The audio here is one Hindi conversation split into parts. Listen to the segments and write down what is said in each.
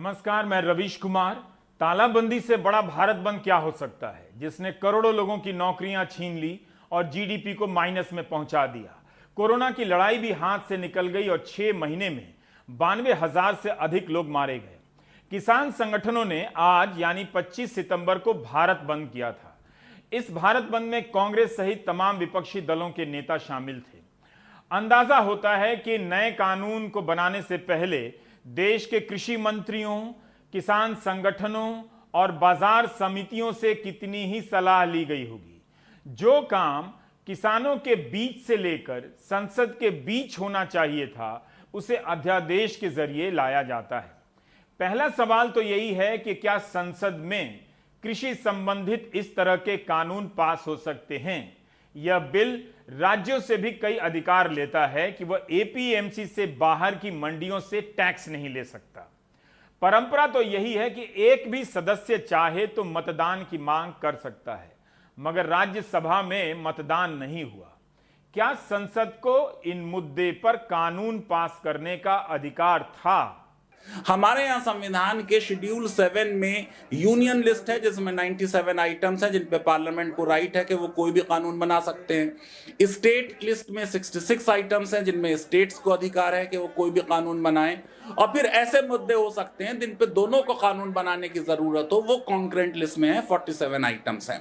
नमस्कार, मैं रवीश कुमार। तालाबंदी से बड़ा भारत बंद क्या हो सकता है, जिसने करोड़ों लोगों की नौकरियां छीन ली और जीडीपी को माइनस में पहुंचा दिया। कोरोना की लड़ाई भी हाथ से निकल गई और 6 महीने में 92,000 से अधिक लोग मारे गए। किसान संगठनों ने आज यानी 25 सितंबर को भारत बंद किया था। इस भारत बंद में कांग्रेस सहित तमाम विपक्षी दलों के नेता शामिल थे। अंदाजा होता है कि नए कानून को बनाने से पहले देश के कृषि मंत्रियों, किसान संगठनों और बाजार समितियों से कितनी ही सलाह ली गई होगी। जो काम किसानों के बीच से लेकर संसद के बीच होना चाहिए था, उसे अध्यादेश के जरिए लाया जाता है। पहला सवाल तो यही है कि क्या संसद में कृषि संबंधित इस तरह के कानून पास हो सकते हैं। यह बिल राज्यों से भी कई अधिकार लेता है कि वह एपीएमसी से बाहर की मंडियों से टैक्स नहीं ले सकता। परंपरा तो यही है कि एक भी सदस्य चाहे तो मतदान की मांग कर सकता है, मगर राज्यसभा में मतदान नहीं हुआ। क्या संसद को इन मुद्दे पर कानून पास करने का अधिकार था? हमारे यहाँ संविधान के शेड्यूल 7 में यूनियन लिस्ट है, जिसमें 97 आइटम्स हैं जिन पे पार्लियामेंट को राइट है कि वो कोई भी कानून बना सकते हैं। स्टेट लिस्ट में 66 आइटम्स हैं जिनमें स्टेट्स को अधिकार है कि वो कोई भी कानून बनाएं। और फिर ऐसे मुद्दे हो सकते हैं जिन पे दोनों को कानून बनाने की जरूरत हो, वो कॉन्करेंट लिस्ट में है, 47 आइटम्स हैं।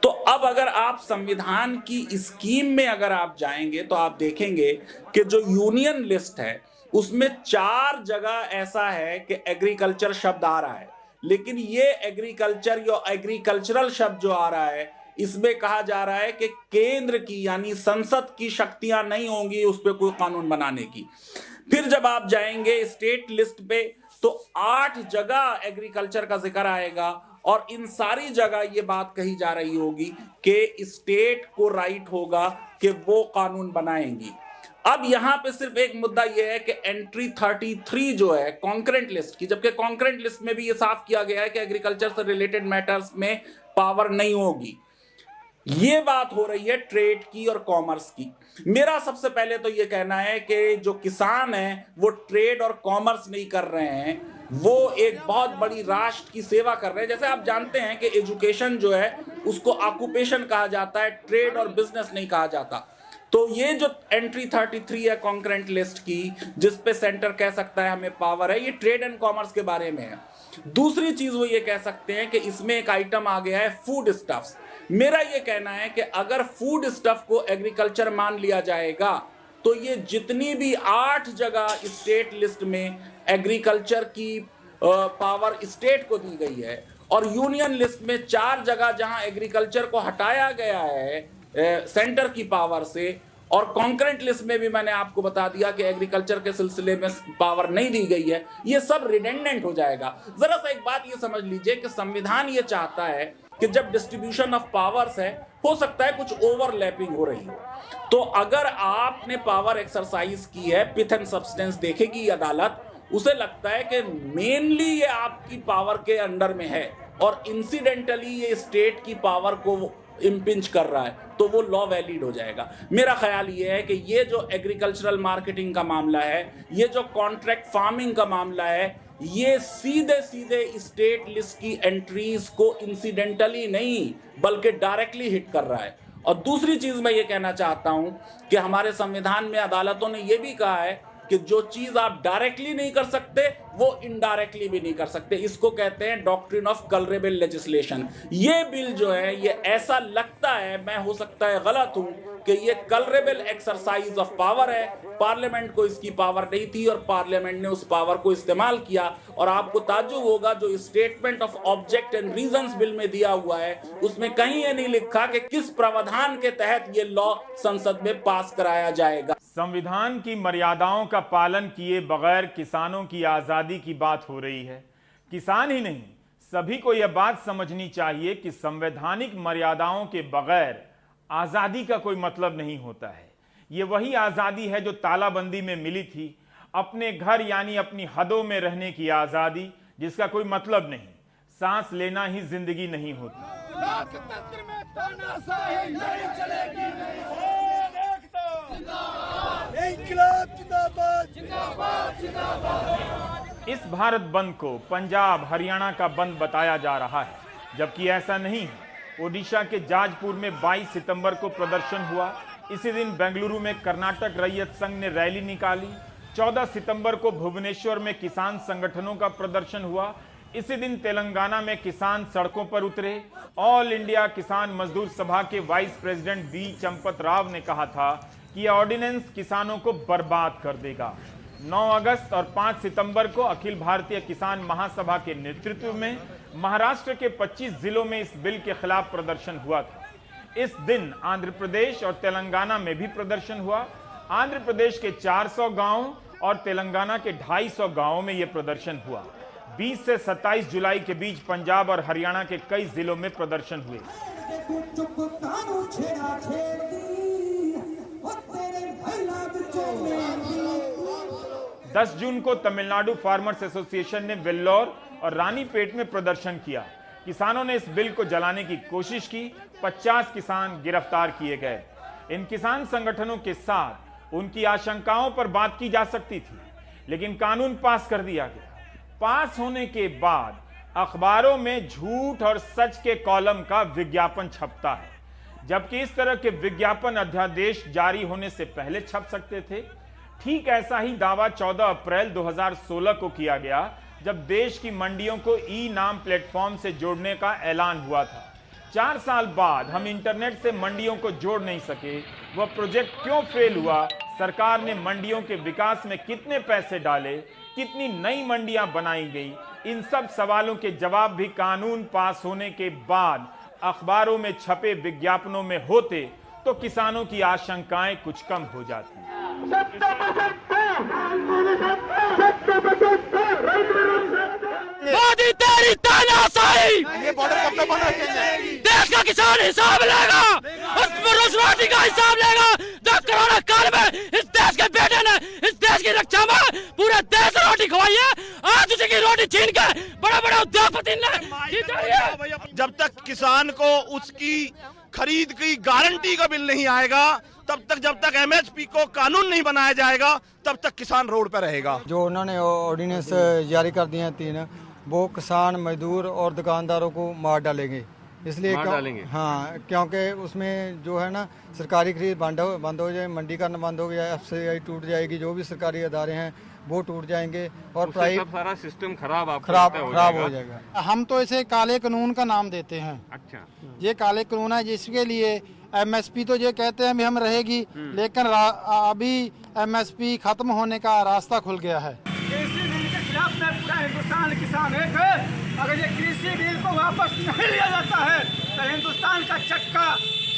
तो अब अगर आप संविधान की स्कीम में अगर आप जाएंगे तो आप देखेंगे कि जो यूनियन लिस्ट है उसमें 4 जगह ऐसा है कि एग्रीकल्चर शब्द आ रहा है, लेकिन ये एग्रीकल्चर या एग्रीकल्चरल शब्द जो आ रहा है, इसमें कहा जा रहा है कि केंद्र की यानी संसद की शक्तियां नहीं होंगी उस पर कोई कानून बनाने की। फिर जब आप जाएंगे स्टेट लिस्ट पे तो 8 जगह एग्रीकल्चर का जिक्र आएगा और इन सारी जगह ये बात कही जा रही होगी कि स्टेट को राइट होगा कि वो कानून बनाएंगी। अब यहां पे सिर्फ एक मुद्दा यह है कि एंट्री 33 जो है कॉन्करेंट लिस्ट की, जबकि कॉन्करेंट लिस्ट में भी ये साफ किया गया है कि एग्रीकल्चर से रिलेटेड मैटर्स में पावर नहीं होगी। ये बात हो रही है ट्रेड की और कॉमर्स की। मेरा सबसे पहले तो ये कहना है कि जो किसान हैं वो ट्रेड और कॉमर्स नहीं कर रहे हैं, वो एक बहुत बड़ी राष्ट्र की सेवा कर रहे हैं। जैसे आप जानते हैं कि एजुकेशन जो है उसको ऑक्यूपेशन कहा जाता है, ट्रेड और बिजनेस नहीं कहा जाता। तो ये जो एंट्री 33 है कॉन्करेंट लिस्ट की, जिस पे सेंटर कह सकता है हमें पावर है, ये ट्रेड एंड कॉमर्स के बारे में है। दूसरी चीज वो ये कह सकते हैं कि इसमें एक आइटम आ गया है फूड स्टफ्स। मेरा ये कहना है कि अगर फूड स्टफ को एग्रीकल्चर मान लिया जाएगा तो ये जितनी भी 8 जगह स्टेट लिस्ट में एग्रीकल्चर की पावर स्टेट को दी गई है और यूनियन लिस्ट में 4 जगह जहां एग्रीकल्चर को हटाया गया है सेंटर की पावर से, और कॉन्करेंट लिस्ट में भी मैंने आपको बता दिया कि एग्रीकल्चर के सिलसिले में पावर नहीं दी गई है, ये सब रिडेंडेंट हो जाएगा। जरा सा एक बात ये समझ लीजिए कि संविधान ये चाहता है कि जब डिस्ट्रीब्यूशन ऑफ पावर्स है, हो सकता है कुछ ओवरलैपिंग हो रही हो, तो अगर आपने पावर एक्सरसाइज की है, पिथ एंड सब्सटेंस देखेगी अदालत, उसे लगता है कि मेनली ये आपकी पावर के अंडर में है और इंसिडेंटली ये स्टेट की पावर को इम्पिंच कर रहा है, तो वो लॉ वैलिड हो जाएगा। मेरा ख्याल ये है कि ये जो एग्रीकल्चरल मार्केटिंग का मामला है, ये जो कॉन्ट्रैक्ट फार्मिंग का मामला है, ये सीधे सीधे स्टेट लिस्ट की एंट्रीज को इंसिडेंटली नहीं बल्कि डायरेक्टली हिट कर रहा है। और दूसरी चीज मैं ये कहना चाहता हूं कि हमारे संविधान में अदालतों ने ये भी कहा है कि जो चीज आप डायरेक्टली नहीं कर सकते वो इनडायरेक्टली भी नहीं कर सकते। इसको कहते हैं डॉक्ट्रिन ऑफ कलरेबल लेजिस्लेशन। ये बिल जो है ये ऐसा लगता है, मैं हो सकता है गलत हूं, कि ये कलरेबल एक्सरसाइज ऑफ पावर है। पार्लियामेंट को इसकी पावर नहीं थी और पार्लियामेंट ने उस पावर को इस्तेमाल किया। और आपको ताज्जुब होगा, जो statement of object and reasons bill में दिया हुआ है उसमें कहीं ये नहीं लिखा कि किस प्रावधान के तहत ये लॉ संसद में पास कराया जाएगा। संविधान की मर्यादाओं का पालन किए बगैर किसानों की आजादी की बात हो रही है। किसान ही नहीं, सभी को यह बात समझनी चाहिए कि संवैधानिक मर्यादाओं के बगैर आजादी का कोई मतलब नहीं होता है। यह वही आजादी है जो तालाबंदी में मिली थी, अपने घर यानी अपनी हदों में रहने की आजादी, जिसका कोई मतलब नहीं। सांस लेना ही जिंदगी नहीं होती। लोकतंत्र में तानाशाही नहीं चलेगी। इंकलाब जिंदाबाद जिंदाबाद जिंदाबाद। इस भारत बंद को पंजाब हरियाणा का बंद बताया जा रहा है, जबकि ऐसा नहीं है। ओडिशा के जाजपुर में 22 सितंबर को प्रदर्शन हुआ। इसी दिन बेंगलुरु में कर्नाटक रैयत संघ ने रैली निकाली। 14 सितंबर को भुवनेश्वर में किसान संगठनों का प्रदर्शन हुआ। इसी दिन तेलंगाना में किसान सड़कों पर उतरे। ऑल इंडिया किसान मजदूर सभा के vice president B Champat Rao ने कहा था कि यह ऑर्डिनेंस किसानों को बर्बाद कर देगा। 9 अगस्त और 5 सितंबर को अखिल भारतीय किसान महासभा के नेतृत्व में महाराष्ट्र के 25 जिलों में इस बिल के खिलाफ प्रदर्शन हुआ था। इस दिन आंध्र प्रदेश और तेलंगाना में भी प्रदर्शन हुआ। आंध्र प्रदेश के 400 गांवों और तेलंगाना के 250 गांवों में यह प्रदर्शन हुआ। 20 से 27 जुलाई के बीच पंजाब और हरियाणा के कई जिलों में प्रदर्शन हुए। 10 जून को तमिलनाडु फार्मर्स एसोसिएशन ने वेल्लोर और रानीपेट में प्रदर्शन किया। किसानों ने इस बिल को जलाने की कोशिश की। 50 किसान गिरफ्तार किए गए। इन किसान संगठनों के साथ उनकी आशंकाओं पर बात की जा सकती थी, लेकिन कानून पास कर दिया गया। पास होने के बाद अखबारों में झूठ और सच के कॉलम का विज्ञापन छपता है, जबकि इस तरह के विज्ञापन अध्यादेश जारी होने से पहले छप सकते थे। ठीक ऐसा ही दावा 14 अप्रैल 2016 को किया गया, जब देश की मंडियों को ई नाम प्लेटफॉर्म से जोड़ने का ऐलान हुआ था। 4 साल बाद हम इंटरनेट से मंडियों को जोड़ नहीं सके। वह प्रोजेक्ट क्यों फेल हुआ? सरकार ने मंडियों के विकास में कितने पैसे डाले? कितनी नई मंडियां बनाई गई? इन सब सवालों के जवाब भी कानून पास होने के बाद अखबारों में छपे विज्ञापनों में होते तो किसानों की आशंकाएं कुछ कम हो जाती। मोदी तेरी तानाशाही, ये बॉर्डर कब तक बंद रखेंगे? देश का किसान हिसाब लेगा, उस रोटी का हिसाब लेगा। जब कोरोना काल में इस देश के बेटे ने इस देश की रक्षा में पूरे देश रोटी खवाई है, आज उसी की रोटी छीन के बड़े बड़े उद्योगपति ने। जब तक किसान को उसकी खरीद की गारंटी का बिल नहीं आएगा, तब तक जब तक एमएसपी को कानून नहीं बनाया जाएगा, तब तक किसान रोड पर रहेगा। जो उन्होंने ऑर्डिनेंस जारी कर दिए हैं 3, वो किसान, मजदूर और दुकानदारों को मार डालेंगे। इसलिए हाँ, क्योंकि उसमें जो है ना सरकारी खरीद बंद हो जाए, मंडी करना बंद हो गया, एफसीआई टूट जाएगी, जो भी सरकारी अदारे हैं वो टूट जाएंगे और प्राइवेट सारा सिस्टम खराब हो जाएगा। हम तो इसे काले कानून का नाम देते हैं। अच्छा, ये काले कानून है जिसके लिए एमएसपी तो ये कहते हैं भी हम रहेगी, लेकिन अभी एमएसपी खत्म होने का रास्ता खुल गया है। कृषि बिल के खिलाफ में पूरा हिंदुस्तान किसान एक है। अगर ये कृषि बिल को वापस नहीं लिया जाता है तो हिंदुस्तान का चक्का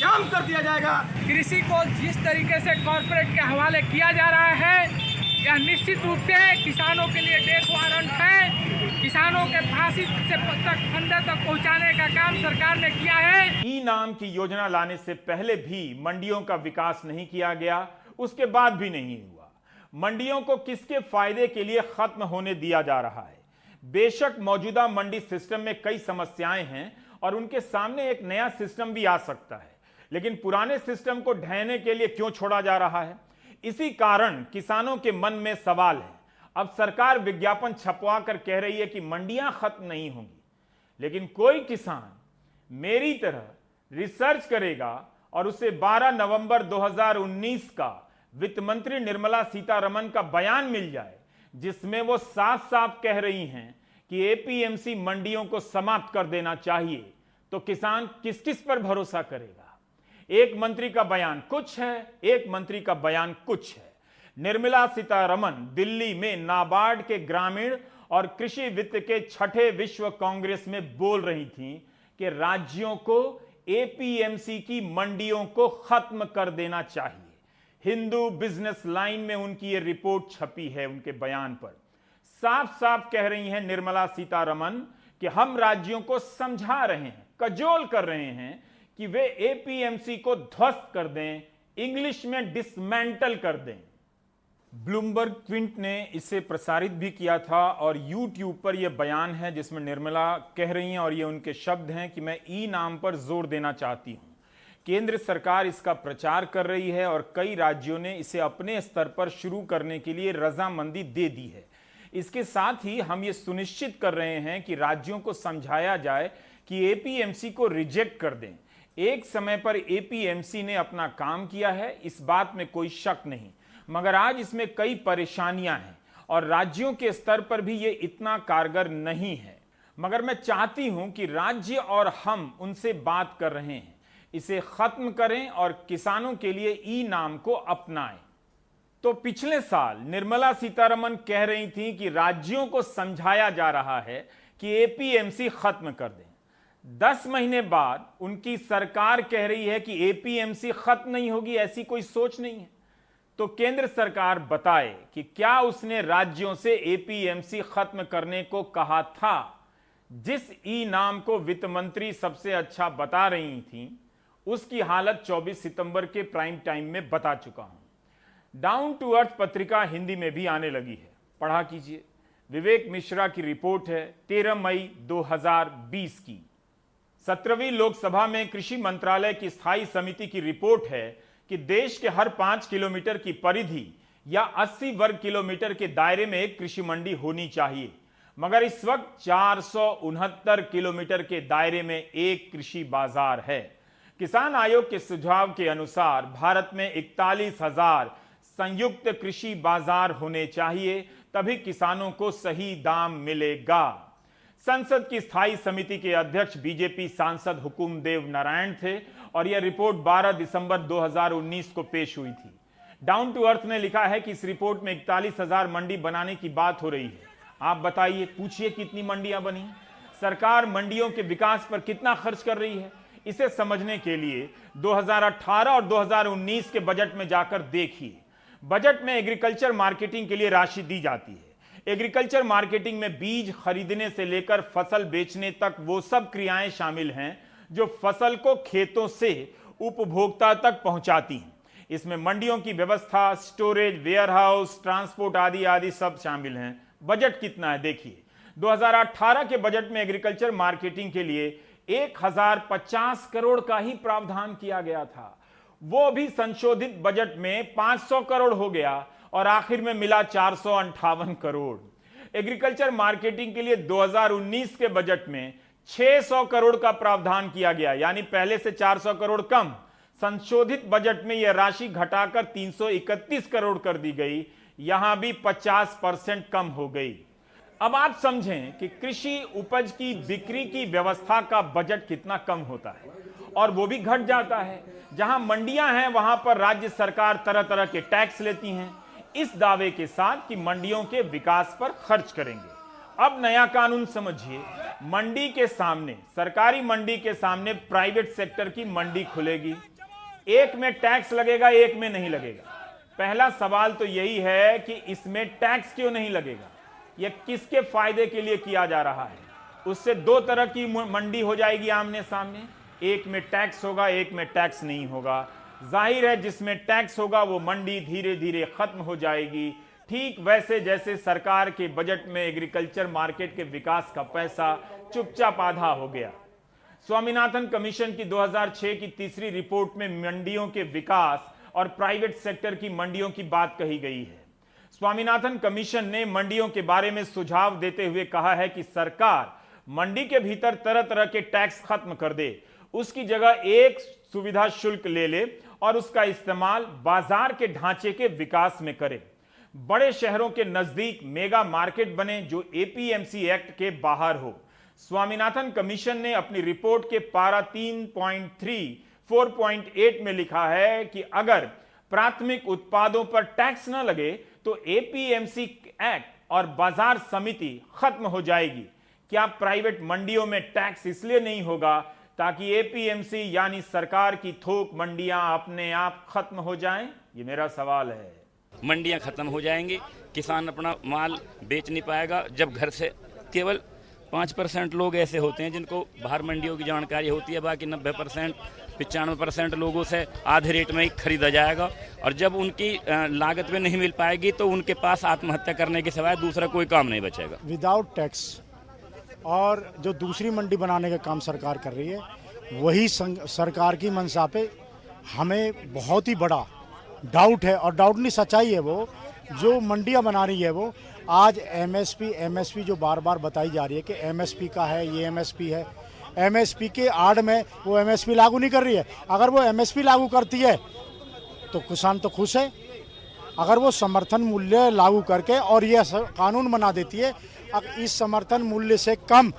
जाम कर दिया जाएगा। कृषि को जिस तरीके से कॉर्पोरेट के हवाले किया जा रहा है, यह निश्चित रूप से किसानों के लिए डेथ वारंट है। किसानों के फांसी से तक फंदे तक पहुंचाने का काम सरकार ने किया है। ई नाम की योजना लाने से पहले भी मंडियों का विकास नहीं किया गया, उसके बाद भी नहीं हुआ। मंडियों को किसके फायदे के लिए खत्म होने दिया जा रहा है? बेशक मौजूदा मंडी सिस्टम में कई समस्याएं हैं और उनके सामने एक नया सिस्टम भी आ सकता है, लेकिन पुराने सिस्टम को ढहने के लिए क्यों छोड़ा जा रहा है? इसी कारण किसानों के मन में सवाल है। अब सरकार विज्ञापन छपवा कर कह रही है कि मंडियां खत्म नहीं होंगी, लेकिन कोई किसान मेरी तरह रिसर्च करेगा और उसे 12 नवंबर 2019 का वित्त मंत्री निर्मला सीतारमण का बयान मिल जाए, जिसमें वो साफ साफ कह रही हैं कि एपीएमसी मंडियों को समाप्त कर देना चाहिए, तो किसान किस किस पर भरोसा करेगा? एक मंत्री का बयान कुछ है, एक मंत्री का बयान कुछ है। निर्मला सीतारमण दिल्ली में नाबार्ड के ग्रामीण और कृषि वित्त के 6ठे विश्व कांग्रेस में बोल रही थीं कि राज्यों को एपीएमसी की मंडियों को खत्म कर देना चाहिए। हिंदू बिजनेस लाइन में उनकी ये रिपोर्ट छपी है। उनके बयान पर साफ साफ कह रही हैं निर्मला सीतारमण कि हम राज्यों को समझा रहे हैं, कजोल कर रहे हैं कि वे एपीएमसी को ध्वस्त कर दें, इंग्लिश में डिसमेंटल कर दें। ब्लूमबर्ग क्विंट ने इसे प्रसारित भी किया था और यूट्यूब पर यह बयान है जिसमें निर्मला कह रही हैं और ये उनके शब्द हैं कि मैं ई नाम पर जोर देना चाहती हूं। केंद्र सरकार इसका प्रचार कर रही है और कई राज्यों ने इसे अपने स्तर पर शुरू करने के लिए रजामंदी दे दी है। इसके साथ ही हम ये सुनिश्चित कर रहे हैं कि राज्यों को समझाया जाए कि एपीएमसी को रिजेक्ट कर दें। एक समय पर एपीएमसी ने अपना काम किया है, इस बात में कोई शक नहीं, मगर आज इसमें कई परेशानियां हैं और राज्यों के स्तर पर भी ये इतना कारगर नहीं है। मगर मैं चाहती हूं कि राज्य और हम उनसे बात कर रहे हैं, इसे खत्म करें और किसानों के लिए ई नाम को अपनाएं। तो पिछले साल निर्मला सीतारमण कह रही थी कि राज्यों को समझाया जा रहा है कि एपीएमसी खत्म कर दें। 10 महीने बाद उनकी सरकार कह रही है कि एपीएमसी खत्म नहीं होगी, ऐसी कोई सोच नहीं है। तो केंद्र सरकार बताए कि क्या उसने राज्यों से एपीएमसी खत्म करने को कहा था। जिस ई नाम को वित्त मंत्री सबसे अच्छा बता रही थी, उसकी हालत 24 सितंबर के प्राइम टाइम में बता चुका हूं। डाउन टू अर्थ पत्रिका हिंदी में भी आने लगी है, पढ़ा कीजिए। विवेक मिश्रा की रिपोर्ट है 13 मई 2020 की। 17वीं लोकसभा में कृषि मंत्रालय की स्थायी समिति की रिपोर्ट है कि देश के हर 5 किलोमीटर की परिधि या 80 वर्ग किलोमीटर के दायरे में एक कृषि मंडी होनी चाहिए, मगर इस वक्त 469 किलोमीटर के दायरे में एक कृषि बाजार है। किसान आयोग के सुझाव के अनुसार भारत में 41,000 संयुक्त कृषि बाजार होने चाहिए, तभी किसानों को सही दाम मिलेगा। संसद की स्थायी समिति के अध्यक्ष बीजेपी सांसद हुकुमदेव नारायण थे और यह रिपोर्ट 12 दिसंबर 2019 को पेश हुई थी। डाउन टू अर्थ ने लिखा है कि इस रिपोर्ट में 41,000 मंडी बनाने की बात हो रही है। आप बताइए, पूछिए कितनी मंडियां बनी? सरकार मंडियों के विकास पर कितना खर्च कर रही है? इसे समझने के लिए 2018 और 2019 के बजट में जाकर देखिए। बजट में एग्रीकल्चर मार्केटिंग के लिए राशि दी जाती है। एग्रीकल्चर मार्केटिंग में बीज खरीदने से लेकर फसल बेचने तक वो सब क्रियाएं शामिल हैं जो फसल को खेतों से उपभोक्ता तक पहुंचाती हैं। इसमें मंडियों की व्यवस्था, स्टोरेज, वेयरहाउस, ट्रांसपोर्ट आदि आदि सब शामिल हैं। बजट कितना है देखिए। 2018 के बजट में एग्रीकल्चर मार्केटिंग के लिए 1050 करोड़ का ही प्रावधान किया गया था। वो भी संशोधित बजट में 500 करोड़ हो गया और आखिर में मिला 458 करोड़। एग्रीकल्चर मार्केटिंग के लिए 2019 के बजट में 600 करोड़ का प्रावधान किया गया, यानी पहले से 400 करोड़ कम। संशोधित बजट में यह राशि घटाकर 331 करोड़ कर दी गई, यहां भी 50% कम हो गई। अब आप समझें कि कृषि उपज की बिक्री की व्यवस्था का बजट कितना कम होता है, और वो भी घट जाता है। जहां मंडियां हैं वहां पर राज्य सरकार तरह तरह के टैक्स लेती हैं, इस दावे के साथ कि मंडियों के विकास पर खर्च करेंगे। अब नया कानून समझिए। मंडी के सामने, सरकारी मंडी के सामने प्राइवेट सेक्टर की मंडी खुलेगी। एक में टैक्स लगेगा, एक में नहीं लगेगा। पहला सवाल तो यही है कि इसमें टैक्स क्यों नहीं लगेगा? यह किसके फायदे के लिए किया जा रहा है? उससे दो तरह की मंडी हो जाएगी आमने सामने, एक में टैक्स होगा, एक में टैक्स नहीं होगा। जाहिर है जिसमें टैक्स होगा वो मंडी धीरे धीरे खत्म हो जाएगी, ठीक वैसे जैसे सरकार के बजट में एग्रीकल्चर मार्केट के विकास का पैसा चुपचाप आधा हो गया। स्वामीनाथन कमीशन की 2006 की तीसरी रिपोर्ट में मंडियों के विकास और प्राइवेट सेक्टर की मंडियों की बात कही गई है। स्वामीनाथन कमीशन ने मंडियों के बारे में सुझाव देते हुए कहा है कि सरकार मंडी के भीतर तरह तरह के टैक्स खत्म कर दे, उसकी जगह एक सुविधा शुल्क ले ले और उसका इस्तेमाल बाजार के ढांचे के विकास में करे। बड़े शहरों के नजदीक मेगा मार्केट बने जो एपीएमसी एक्ट के बाहर हो। स्वामीनाथन कमीशन ने अपनी रिपोर्ट के पारा 3.3 4.8 में लिखा है कि अगर प्राथमिक उत्पादों पर टैक्स न लगे तो एपीएमसी एक्ट और बाजार समिति खत्म हो जाएगी। क्या प्राइवेट मंडियों में टैक्स इसलिए नहीं होगा ताकि एपीएमसी यानी सरकार की थोक मंडियां अपने आप खत्म हो जाएं? ये मेरा सवाल है। मंडियां खत्म हो जाएंगी, किसान अपना माल बेच नहीं पाएगा। जब घर से केवल 5% लोग ऐसे होते हैं जिनको बाहर मंडियों की जानकारी होती है, बाकी 90% 95% लोगों से आधे रेट में ही खरीदा जाएगा। और जब उनकी लागत में नहीं मिल पाएगी तो उनके पास आत्महत्या करने के सिवाय दूसरा कोई काम नहीं बचेगा। विदाउट टैक्स और जो दूसरी मंडी बनाने का काम सरकार कर रही है, वही सरकार की मंशा पे हमें बहुत ही बड़ा डाउट है। और डाउट नहीं, सच्चाई है। वो जो मंडियां बना रही है वो आज एमएसपी जो बार बार बताई जा रही है कि एमएसपी का है, ये एमएसपी है, एमएसपी के आड़ में वो एमएसपी लागू नहीं कर रही है। अगर वो एमएसपी लागू करती है तो किसान तो खुश है। अगर वो समर्थन मूल्य लागू करके और ये कानून बना देती है, अगर इस समर्थन मूल्य से कम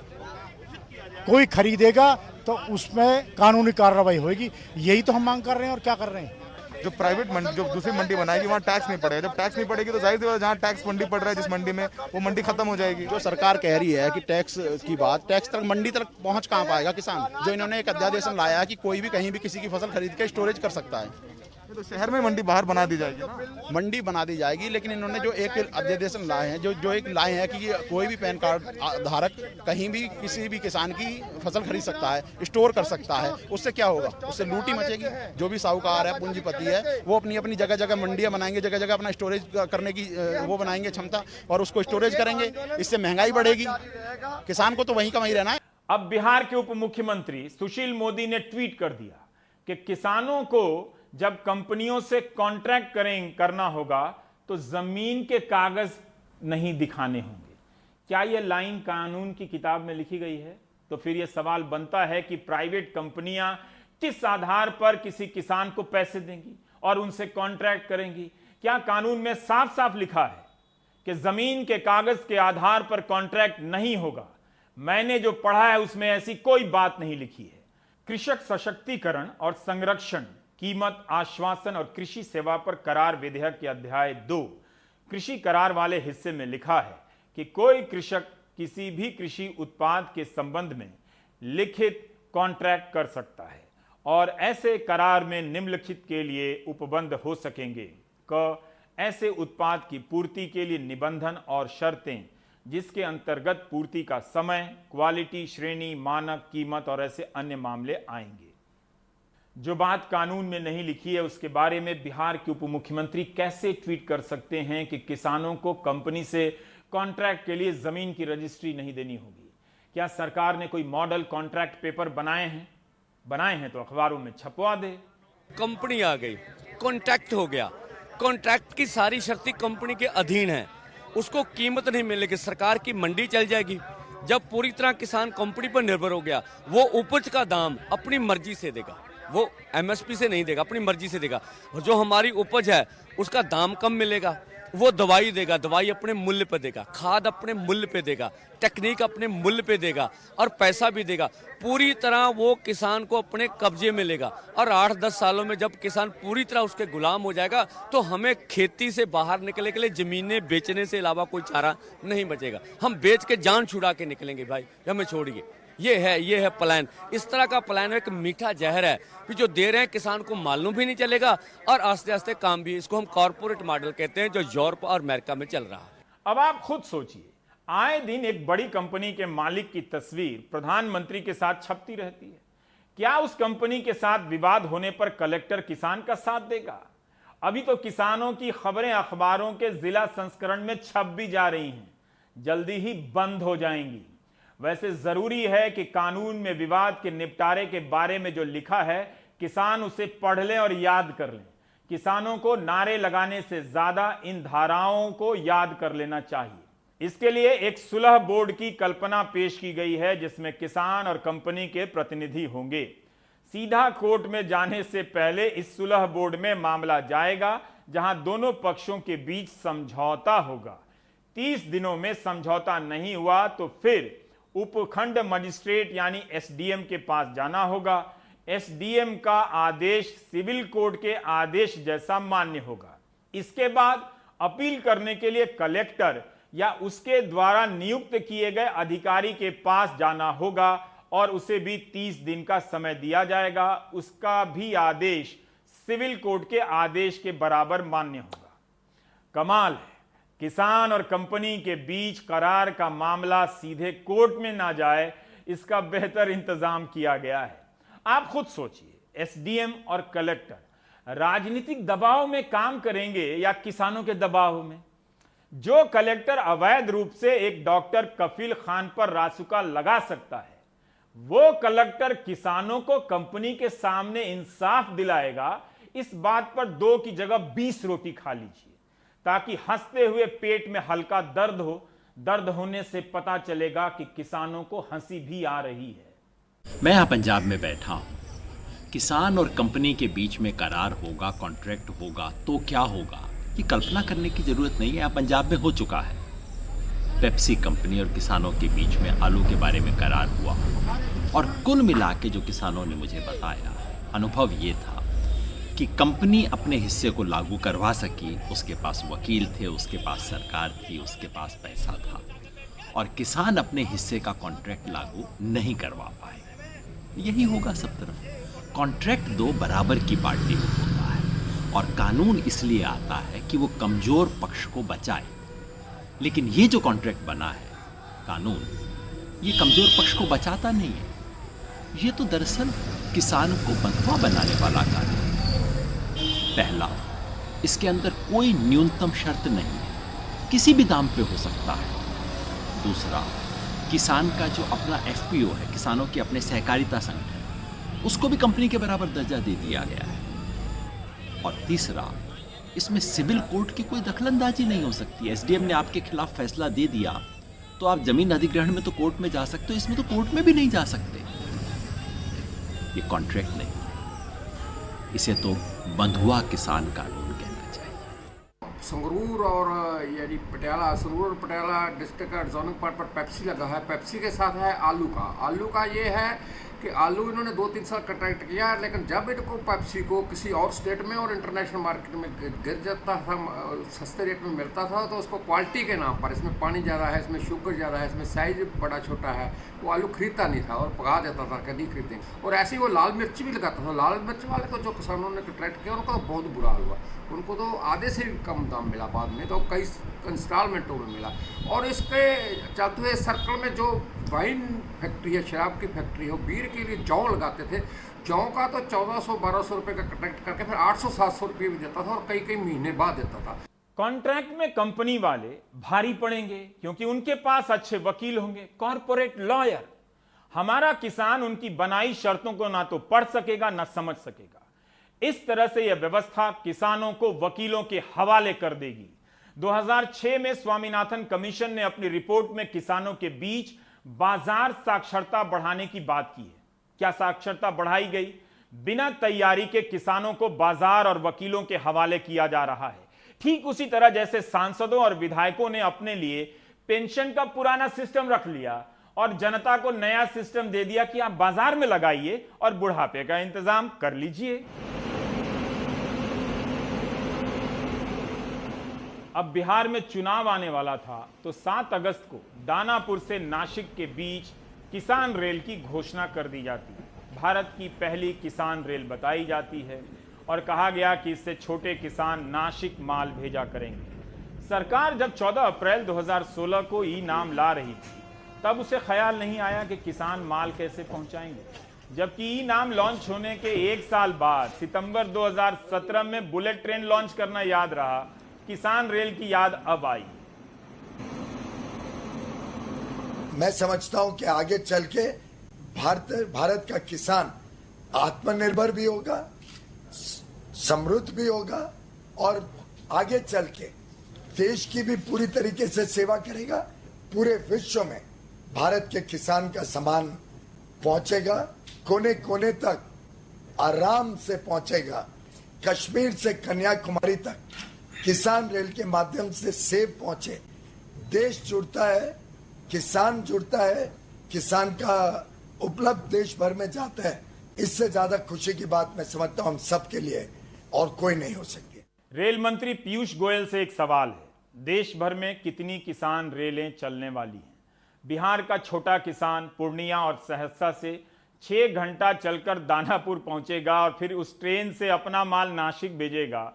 कोई खरीदेगा तो उसमें कानूनी कार्रवाई होगी। यही तो हम मांग कर रहे हैं और क्या कर रहे हैं। जो प्राइवेट मंडी, जो दूसरी मंडी बनाएगी वहाँ टैक्स नहीं पड़ेगा। जब टैक्स नहीं पड़ेगी तो जाहिर सी बात है जहाँ टैक्स मंडी पड़ रहा है जिस मंडी में, वो मंडी खत्म हो जाएगी। जो सरकार कह रही है कि टैक्स की बात, टैक्स तक मंडी तक पहुँच कहाँ पाएगा किसान। जो इन्होंने एक अध्यादेश लाया कि कोई भी कहीं भी किसी की फसल खरीद के स्टोरेज कर सकता है। तो शहर में मंडी बाहर बना दी जाएगी ना? मंडी बना दी जाएगी, लेकिन इन्होंने जो एक अध्यादेश लाए हैं, जो एक लाए हैं कि कोई भी पैन कार्ड धारक कहीं भी किसी भी किसान की फसल खरीद सकता है, स्टोर कर सकता है। उससे क्या होगा? उससे लूटी मचेगी। जो भी साहूकार है, पूंजीपति है, वो अपनी अपनी जगह जगह मंडियां बनाएंगे, जगह जगह अपना स्टोरेज करने की वो बनाएंगे क्षमता, और उसको स्टोरेज करेंगे। इससे महंगाई बढ़ेगी, किसान को तो वहीं कमाई रहना है। अब बिहार के उप मुख्यमंत्री सुशील मोदी ने ट्वीट कर दिया कि किसानों को जब कंपनियों से कॉन्ट्रैक्ट करना होगा तो जमीन के कागज नहीं दिखाने होंगे। क्या यह लाइन कानून की किताब में लिखी गई है? तो फिर यह सवाल बनता है कि प्राइवेट कंपनियां किस आधार पर किसी किसान को पैसे देंगी और उनसे कॉन्ट्रैक्ट करेंगी? क्या कानून में साफ साफ लिखा है कि जमीन के कागज के आधार पर कॉन्ट्रैक्ट नहीं होगा? मैंने जो पढ़ा है उसमें ऐसी कोई बात नहीं लिखी है। कृषक सशक्तिकरण और संरक्षण, कीमत आश्वासन और कृषि सेवा पर करार विधेयक के अध्याय 2 कृषि करार वाले हिस्से में लिखा है कि कोई कृषक किसी भी कृषि उत्पाद के संबंध में लिखित कॉन्ट्रैक्ट कर सकता है और ऐसे करार में निम्नलिखित के लिए उपबंध हो सकेंगे। क ऐसे उत्पाद की पूर्ति के लिए निबंधन और शर्तें जिसके अंतर्गत पूर्ति का समय, क्वालिटी, श्रेणी, मानक, कीमत और ऐसे अन्य मामले आएंगे। जो बात कानून में नहीं लिखी है उसके बारे में बिहार के उप मुख्यमंत्री कैसे ट्वीट कर सकते हैं कि किसानों को कंपनी से कॉन्ट्रैक्ट के लिए जमीन की रजिस्ट्री नहीं देनी होगी? क्या सरकार ने कोई मॉडल कॉन्ट्रैक्ट पेपर बनाए हैं तो अखबारों में छपवा दे। कंपनी आ गई, कॉन्ट्रैक्ट हो गया, कॉन्ट्रैक्ट की सारी शर्तें कंपनी के अधीन है, उसको कीमत नहीं मिलेगी, सरकार की मंडी चल जाएगी। जब पूरी तरह किसान कंपनी पर निर्भर हो गया, वो उपज का दाम अपनी मर्जी से देगा, वो एमएसपी से नहीं देगा, अपनी मर्जी से देगा। जो हमारी उपज है उसका दाम कम मिलेगा, वो दवाई देगा, दवाई अपने मूल्य पे देगा, खाद अपने मूल्य पे देगा, टेक्निक अपने मूल्य पे देगा और पैसा भी देगा। पूरी तरह वो किसान को अपने कब्जे में लेगा और 8-10 सालों में जब किसान पूरी तरह उसके गुलाम हो जाएगा तो हमें खेती से बाहर निकलने के लिए जमीनें बेचने से अलावा कोई चारा नहीं बचेगा। हम बेच के जान छुड़ा के निकलेंगे भाई, हमें छोड़िए। ये है प्लान। इस तरह का प्लान एक मीठा जहर है कि जो दे रहे हैं किसान को मालूम भी नहीं चलेगा और आस्ते आस्ते काम भी। इसको हम कॉर्पोरेट मॉडल कहते हैं जो यूरोप और अमेरिका में चल रहा है। अब आप खुद सोचिए, आए दिन एक बड़ी कंपनी के मालिक की तस्वीर प्रधानमंत्री के साथ छपती रहती है। क्या उस कंपनी के साथ विवाद होने पर कलेक्टर किसान का साथ देगा? अभी तो किसानों की खबरें अखबारों के जिला संस्करण में छप भी जा रही हैं, जल्दी ही बंद हो जाएंगी। वैसे जरूरी है कि कानून में विवाद के निपटारे के बारे में जो लिखा है किसान उसे पढ़ लें और याद कर लें। किसानों को नारे लगाने से ज्यादा इन धाराओं को याद कर लेना चाहिए। इसके लिए एक सुलह बोर्ड की कल्पना पेश की गई है जिसमें किसान और कंपनी के प्रतिनिधि होंगे। सीधा कोर्ट में जाने से पहले इस सुलह बोर्ड में मामला जाएगा जहां दोनों पक्षों के बीच समझौता होगा। 30 दिनों में समझौता नहीं हुआ तो फिर उपखंड मजिस्ट्रेट यानी एसडीएम के पास जाना होगा। एसडीएम का आदेश सिविल कोर्ट के आदेश जैसा मान्य होगा। इसके बाद अपील करने के लिए कलेक्टर या उसके द्वारा नियुक्त किए गए अधिकारी के पास जाना होगा और उसे भी 30 दिन का समय दिया जाएगा। उसका भी आदेश सिविल कोर्ट के आदेश के बराबर मान्य होगा। कमाल है, किसान और कंपनी के बीच करार का मामला सीधे कोर्ट में ना जाए, इसका बेहतर इंतजाम किया गया है। आप खुद सोचिए, एसडीएम और कलेक्टर राजनीतिक दबाव में काम करेंगे या किसानों के दबाव में? जो कलेक्टर अवैध रूप से एक डॉक्टर कफील खान पर रासुका लगा सकता है, वो कलेक्टर किसानों को कंपनी के सामने इंसाफ दिलाएगा। इस बात पर 2 की जगह 20 रोटी खा लीजिए। ताकि हंसते हुए पेट में हल्का दर्द हो। दर्द होने से पता चलेगा कि किसानों को हंसी भी आ रही है। मैं यहाँ पंजाब में बैठा हूँ। किसान और कंपनी के बीच में करार होगा, कॉन्ट्रैक्ट होगा तो क्या होगा, ये कल्पना करने की जरूरत नहीं है। यहाँ पंजाब में हो चुका है। पेप्सी कंपनी और किसानों के बीच में आलू के बारे में करार हुआ और कुल मिला के जो किसानों ने मुझे बताया, अनुभव ये था कि कंपनी अपने हिस्से को लागू करवा सकी, उसके पास वकील थे, उसके पास सरकार थी, उसके पास पैसा था, और किसान अपने हिस्से का कॉन्ट्रैक्ट लागू नहीं करवा पाए। यही होगा सब तरफ। कॉन्ट्रैक्ट दो बराबर की पार्टी को होता है और कानून इसलिए आता है कि वो कमजोर पक्ष को बचाए। लेकिन ये जो कॉन्ट्रैक्ट बना है कानून, ये कमजोर पक्ष को बचाता नहीं है। ये तो दरअसल किसान को बंधुआ बनाने वाला कानून। पहला, इसके अंदर कोई न्यूनतम शर्त नहीं है, किसी भी दाम पे हो सकता है। दूसरा, किसान का जो अपना एफपीओ है, किसानों के अपने सहकारिता संगठन, उसको भी कंपनी के बराबर दर्जा दे दिया गया है। और तीसरा, इसमें सिविल कोर्ट की कोई दखलंदाजी नहीं हो सकती। एसडीएम ने आपके खिलाफ फैसला दे दिया तो आप जमीन अधिग्रहण में तो कोर्ट में जा सकते हो, इसमें तो कोर्ट में भी नहीं जा सकते। ये कॉन्ट्रैक्ट नहीं, इसे तो बंधुआ किसान कानून कहना चाहिए। संगरूर और यानी पटियाला, संगरूर और पटियाला डिस्ट्रिक्ट का जोनिंग पार्ट पर पेप्सी लगा है। पेप्सी के साथ है आलू का। आलू का ये है कि आलू इन्होंने 2-3 साल कॉन्ट्रैक्ट किया, लेकिन जब इनको पेप्सी को किसी और स्टेट में और इंटरनेशनल मार्केट में गिर जाता था, सस्ते रेट में मिलता था, तो उसको क्वालिटी के नाम पर, इसमें पानी ज़्यादा है, इसमें शुगर ज़्यादा है, इसमें साइज बड़ा छोटा है, वो आलू खरीदता नहीं था और पका देता था कि नहीं खरीदेंगे। और ऐसे ही वो लाल मिर्च भी लगाता था। लाल मिर्च वाले तो जो किसानों ने कॉन्ट्रैक्ट किया उनको तो बहुत बुरा हुआ, उनको तो आधे से भी कम दाम मिला, बाद में तो कई इंस्टॉलमेंटों में मिला। और इसके चलते हुए सर्कल में जो वाइन फैक्ट्री है, शराब की फैक्ट्री है, वो बीयर के लिए जौ लगाते थे। जौ का तो 1400-1200 रुपये का कॉन्ट्रैक्ट करके फिर 800-700 रुपये भी देता था और कई कई महीने बाद देता था। कॉन्ट्रैक्ट में कंपनी वाले भारी पड़ेंगे क्योंकि उनके पास अच्छे वकील होंगे, कॉर्पोरेट लॉयर। हमारा किसान उनकी बनाई शर्तों को ना तो पढ़ सकेगा ना समझ सकेगा। इस तरह से यह व्यवस्था किसानों को वकीलों के हवाले कर देगी। 2006 में स्वामीनाथन कमीशन ने अपनी रिपोर्ट में किसानों के बीच बाजार साक्षरता बढ़ाने की बात की है। क्या साक्षरता बढ़ाई गई? बिना तैयारी के किसानों को बाजार और वकीलों के हवाले किया जा रहा है। ठीक उसी तरह जैसे सांसदों और विधायकों ने अपने लिए पेंशन का पुराना सिस्टम रख लिया और जनता को नया सिस्टम दे दिया कि आप बाजार में लगाइए और बुढ़ापे का इंतजाम कर लीजिए। अब बिहार में चुनाव आने वाला था तो 7 अगस्त को दानापुर से नासिक के बीच किसान रेल की घोषणा कर दी जाती है। भारत की पहली किसान रेल बताई जाती है और कहा गया कि इससे छोटे किसान नासिक माल भेजा करेंगे। सरकार जब 14 अप्रैल 2016 को ई नाम ला रही थी तब उसे ख्याल नहीं आया कि किसान माल कैसे पहुंचाएंगे, जबकि ई नाम लॉन्च होने के 1 साल बाद सितंबर 2017 में बुलेट ट्रेन लॉन्च करना याद रहा, किसान रेल की याद अब आई। मैं समझता हूं कि आगे चल के भारत का किसान आत्मनिर्भर भी होगा, समृद्ध भी होगा और आगे चल के देश की भी पूरी तरीके से सेवा करेगा। पूरे विश्व में भारत के किसान का सामान पहुंचेगा, कोने कोने तक आराम से पहुंचेगा। कश्मीर से कन्याकुमारी तक किसान रेल के माध्यम से सेब पहुंचे। देश जुड़ता है, किसान जुड़ता है, किसान का उपलब्ध देश भर में जाता है। इससे ज्यादा खुशी की बात मैं समझता हूं हम सबके लिए और कोई नहीं हो सकती। रेल मंत्री पीयूष गोयल से एक सवाल है, देश भर में कितनी किसान रेलें चलने वाली हैं? बिहार का छोटा किसान पूर्णिया और सहरसा से 6 घंटा चलकर दानापुर पहुंचेगा और फिर उस ट्रेन से अपना माल नासिक भेजेगा।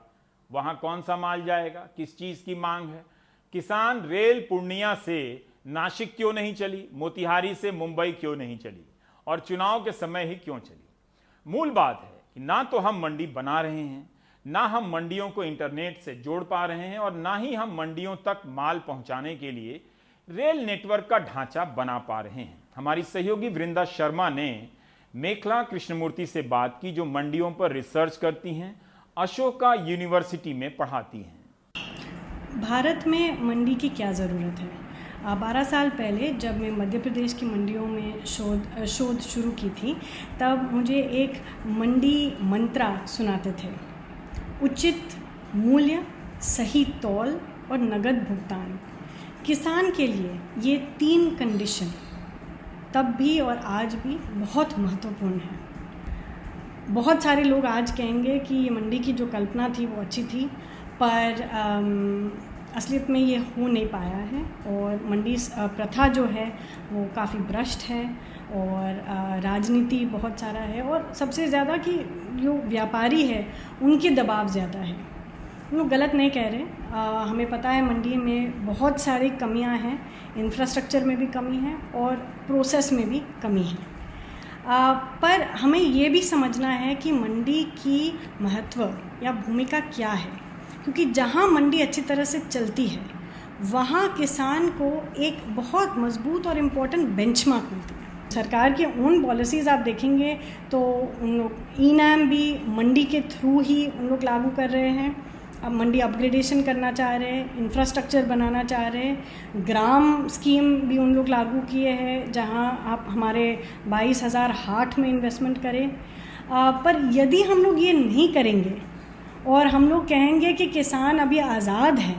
वहां कौन सा माल जाएगा? किस चीज की मांग है? किसान रेल पूर्णिया से नासिक क्यों नहीं चली? मोतिहारी से मुंबई क्यों नहीं चली? और चुनाव के समय ही क्यों चली? मूल बात है कि ना तो हम मंडी बना रहे हैं, ना हम मंडियों को इंटरनेट से जोड़ पा रहे हैं और ना ही हम मंडियों तक माल पहुंचाने के लिए रेल नेटवर्क का ढांचा बना पा रहे हैं। हमारी सहयोगी वृंदा शर्मा ने मेखला कृष्णमूर्ति से बात की, जो मंडियों पर रिसर्च करती हैं, अशोका यूनिवर्सिटी में पढ़ाती हैं। भारत में मंडी की क्या ज़रूरत है? 12 साल पहले जब मैं मध्य प्रदेश की मंडियों में शोध शुरू की थी, तब मुझे एक मंडी मंत्रा सुनाते थे: उचित मूल्य, सही तौल और नगद भुगतान। किसान के लिए ये 3 कंडीशन तब भी और आज भी बहुत महत्वपूर्ण है। बहुत सारे लोग आज कहेंगे कि ये मंडी की जो कल्पना थी वो अच्छी थी, पर असलियत में ये हो नहीं पाया है और मंडी प्रथा जो है वो काफ़ी भ्रष्ट है और राजनीति बहुत सारा है, और सबसे ज़्यादा कि जो व्यापारी है उनके दबाव ज़्यादा है। लोग गलत नहीं कह रहे, हमें पता है मंडी में बहुत सारी कमियां हैं, इंफ्रास्ट्रक्चर में भी कमी है और प्रोसेस में भी कमी है, पर हमें ये भी समझना है कि मंडी की महत्व या भूमिका क्या है, क्योंकि जहाँ मंडी अच्छी तरह से चलती है वहाँ किसान को एक बहुत मजबूत और इम्पोर्टेंट बेंचमार्क मिलती है। सरकार के ओन पॉलिसीज़ आप देखेंगे तो उन लोग ई-नाम भी मंडी के थ्रू ही उन लोग लागू कर रहे हैं। अब मंडी अपग्रेडेशन करना चाह रहे हैं, इंफ्रास्ट्रक्चर बनाना चाह रहे हैं, ग्राम स्कीम भी उन लोग लागू किए हैं जहां आप हमारे 22,000 हाट में इन्वेस्टमेंट करें। पर यदि हम लोग ये नहीं करेंगे और हम लोग कहेंगे कि किसान अभी आज़ाद है,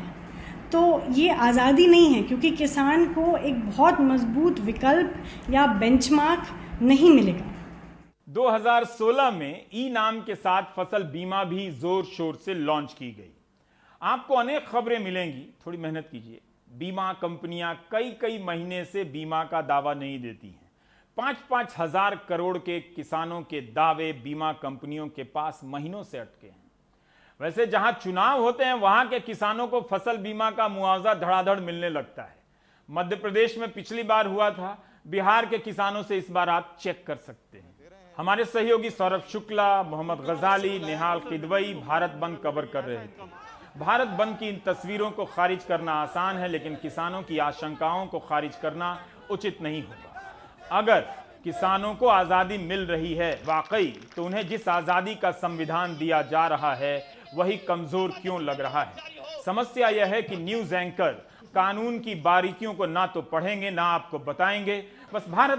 तो ये आज़ादी नहीं है, क्योंकि किसान को एक बहुत मजबूत विकल्प या बेंचमार्क नहीं मिलेगा। 2016 में ई नाम के साथ फसल बीमा भी जोर शोर से लॉन्च की गई। आपको अनेक खबरें मिलेंगी, थोड़ी मेहनत कीजिए। बीमा कंपनियां कई महीने से बीमा का दावा नहीं देती हैं। 5-5 हजार करोड़ के किसानों के दावे बीमा कंपनियों के पास महीनों से अटके हैं। वैसे जहां चुनाव होते हैं वहां के किसानों को फसल बीमा का मुआवजा धड़ाधड़ मिलने लगता है। मध्य प्रदेश में पिछली बार हुआ था, बिहार के किसानों से इस बार आप चेक कर सकते हैं। हमारे सहयोगी सौरभ शुक्ला, मोहम्मद गजाली, निहाल किदवई भारत बंद कवर कर रहे थे। भारत बंद की इन तस्वीरों को खारिज करना आसान है, लेकिन किसानों की आशंकाओं को खारिज करना उचित नहीं होगा। अगर किसानों को आज़ादी मिल रही है वाकई, तो उन्हें जिस आज़ादी का संविधान दिया जा रहा है वही कमजोर क्यों लग रहा है? समस्या यह है कि न्यूज एंकर कानून की बारीकियों को ना तो पढ़ेंगे ना आपको बताएंगे, बस भारत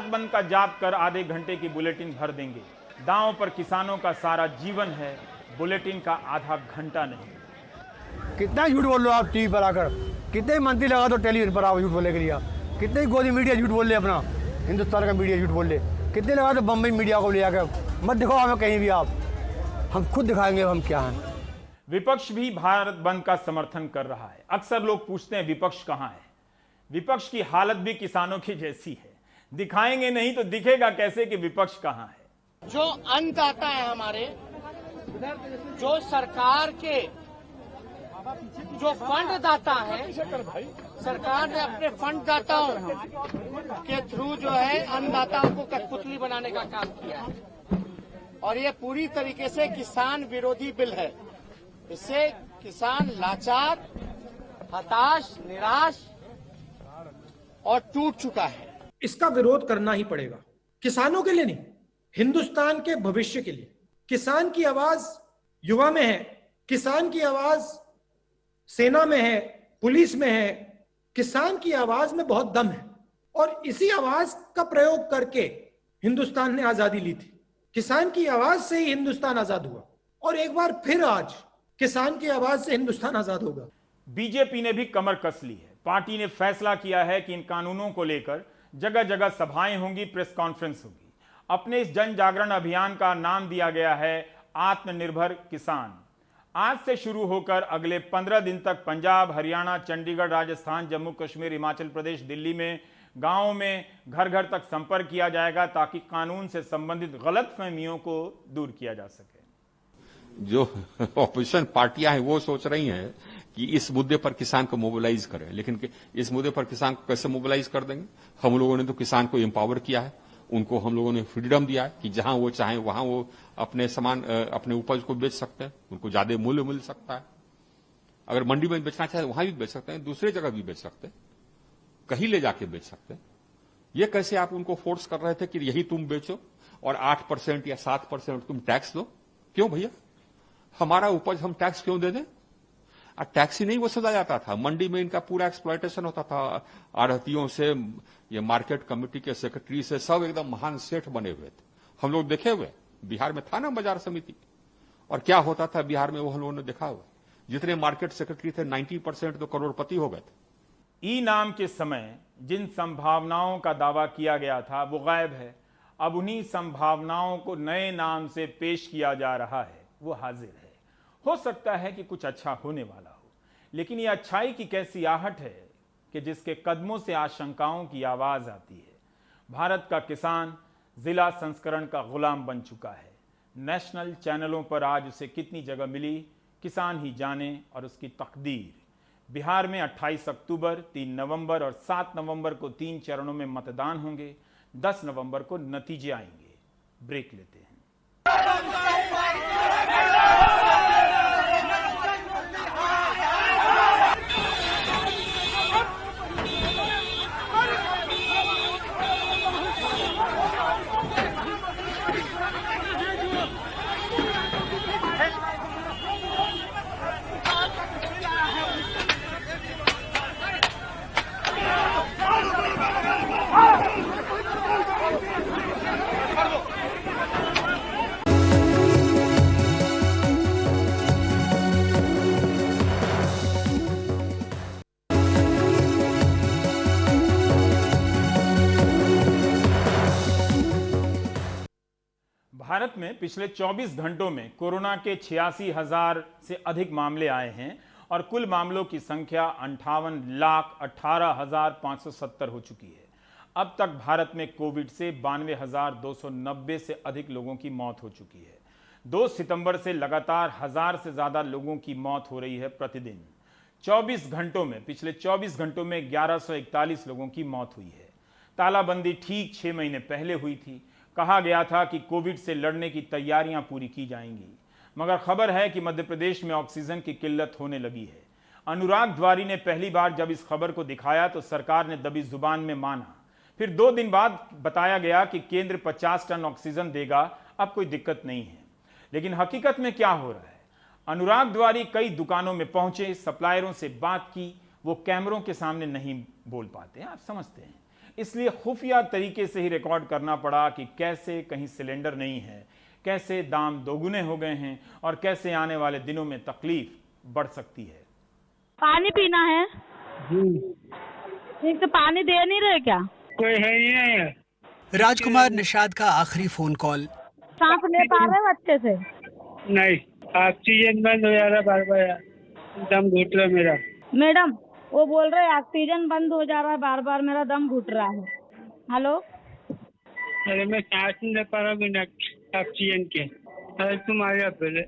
बंद का जाप कर आधे घंटे की बुलेटिन भर देंगे। दांव पर किसानों का सारा जीवन है, बुलेटिन का आधा घंटा नहीं। कितना झूठ बोल लो आप टीवी पर आकर, कितने मंत्री लगा दो टेलीविजन पर आप झूठ बोलने के लिए, कितने गोदी मीडिया झूठ बोल ले, अपना हिंदुस्तान का मीडिया झूठ बोल ले, कितने लगा दो बम्बई मीडिया को ले आकर। मत दिखाओ हमें कहीं भी, आप हम खुद दिखाएंगे हम क्या हैं। विपक्ष भी भारत बंद का समर्थन कर रहा है। अक्सर लोग पूछते हैं विपक्ष कहां है? विपक्ष की हालत भी किसानों की जैसी है। दिखाएंगे नहीं तो दिखेगा कैसे कि विपक्ष कहां है? जो अन्नदाता है हमारे, जो सरकार के जो फंड दाता है, सरकार ने अपने फंड दाताओं के थ्रू जो है अन्नदाताओं को कठपुतली बनाने का काम किया है, और ये पूरी तरीके से किसान विरोधी बिल है। इससे किसान लाचार, हताश, निराश और टूट चुका है। इसका विरोध करना ही पड़ेगा, किसानों के लिए नहीं, हिंदुस्तान के भविष्य के लिए। किसान की आवाज युवा में है, किसान की आवाज सेना में है, पुलिस में है, किसान की आवाज में बहुत दम है, और इसी आवाज का प्रयोग करके हिंदुस्तान ने आजादी ली थी। किसान की आवाज से ही हिंदुस्तान आजाद हुआ, और एक बार फिर आज किसान की आवाज से हिंदुस्तान आजाद होगा। बीजेपी ने भी कमर कस ली है। पार्टी ने फैसला किया है कि इन कानूनों को लेकर जगह जगह सभाएं होंगी, प्रेस कॉन्फ्रेंस होगी। अपने इस जन जागरण अभियान का नाम दिया गया है आत्मनिर्भर किसान। आज से शुरू होकर अगले 15 दिन तक पंजाब, हरियाणा, चंडीगढ़, राजस्थान, जम्मू कश्मीर, हिमाचल प्रदेश, दिल्ली में गांवों में घर घर तक संपर्क किया जाएगा, ताकि कानून से संबंधित गलतफहमियों को दूर किया जा सके। जो ऑपोजिशन पार्टियां हैं वो सोच रही हैं कि इस मुद्दे पर किसान को मोबिलाइज करें, लेकिन इस मुद्दे पर किसान को कैसे मोबिलाइज कर देंगे? हम लोगों ने तो किसान को एम्पावर किया है, उनको हम लोगों ने फ्रीडम दिया है कि जहां वो चाहें वहां वो अपने सामान, अपने उपज को बेच सकते हैं, उनको ज्यादा मूल्य मिल सकता है। अगर मंडी में बेचना चाहे वहां भी बेच सकते हैं, दूसरे जगह भी बेच सकते हैं, कहीं ले जाके बेच सकते हैं। ये कैसे आप उनको फोर्स कर रहे थे कि यही तुम बेचो और 8% या 7% तुम टैक्स दो? क्यों भैया, हमारा उपज हम टैक्स क्यों दे दें? टैक्स ही नहीं वसूला जाता था, मंडी में इनका पूरा एक्सप्लॉयटेशन होता था, आढ़तियों से, ये मार्केट कमेटी के सेक्रेटरी से, सब एकदम महान सेठ बने हुए थे। हम लोग देखे हुए, बिहार में था ना बाजार समिति, और क्या होता था बिहार में वो हम लोगों ने देखा हुआ। जितने मार्केट सेक्रेटरी थे 90% तो करोड़पति हो गए थे। ई नाम के समय जिन संभावनाओं का दावा किया गया था वो गायब है। अब उन्हीं संभावनाओं को नए नाम से पेश किया जा रहा है, वो हाजिर है। हो सकता है कि कुछ अच्छा होने वाला हो, लेकिन ये अच्छाई की कैसी आहट है कि जिसके कदमों से आशंकाओं की आवाज आती है। भारत का किसान जिला संस्करण का गुलाम बन चुका है। नेशनल चैनलों पर आज उसे कितनी जगह मिली, किसान ही जाने और उसकी तकदीर। बिहार में 28 अक्टूबर, 3 नवंबर और 7 नवंबर को 3 चरणों में मतदान होंगे। 10 नवंबर को नतीजे आएंगे। ब्रेक लेते हैं। भारत में पिछले 24 घंटों में कोरोना के 86,000 से अधिक मामले आए हैं और कुल मामलों की संख्या 58,18,570 हो चुकी है। अब तक भारत में कोविड से 92,290 से अधिक लोगों की मौत हो चुकी है। 2 सितंबर से लगातार 1000 से ज्यादा लोगों की मौत हो रही है प्रतिदिन। 24 घंटों में, पिछले 24 घंटों में 1141 लोगों की मौत हुई है। तालाबंदी ठीक 6 महीने पहले हुई थी। कहा गया था कि कोविड से लड़ने की तैयारियां पूरी की जाएंगी, मगर खबर है कि मध्य प्रदेश में ऑक्सीजन की किल्लत होने लगी है। अनुराग द्वारी ने पहली बार जब इस खबर को दिखाया तो सरकार ने दबी जुबान में माना। फिर 2 दिन बाद बताया गया कि केंद्र 50 टन ऑक्सीजन देगा, अब कोई दिक्कत नहीं है। लेकिन हकीकत में क्या हो रहा है? अनुराग द्वारी कई दुकानों में पहुंचे, सप्लायरों से बात की, वो कैमरों के सामने नहीं बोल पाते हैं, आप समझते हैं। इसलिए खुफिया तरीके से ही रिकॉर्ड करना पड़ा कि कैसे कहीं सिलेंडर नहीं है, कैसे दाम दोगुने हो गए हैं और कैसे आने वाले दिनों में तकलीफ बढ़ सकती है। पानी पीना है ठीक, तो पानी दे नहीं रहे क्या? कोई है ही नहीं है। राजकुमार निषाद का आखिरी फोन कॉल। सांस ले पा रहे हैं अच्छे से? नहीं, ऑक्सीजन बंद हो जा रहा, बार बार दम घुट रहा मेरा। मैडम वो बोल रहे ऑक्सीजन बंद हो जा रहा है, बार बार मेरा दम घुट रहा है। हेलो, अरे मैं सांस नहीं ले पा रहा बिना ऑक्सीजन के। अरे तुम आ जाओ पहले।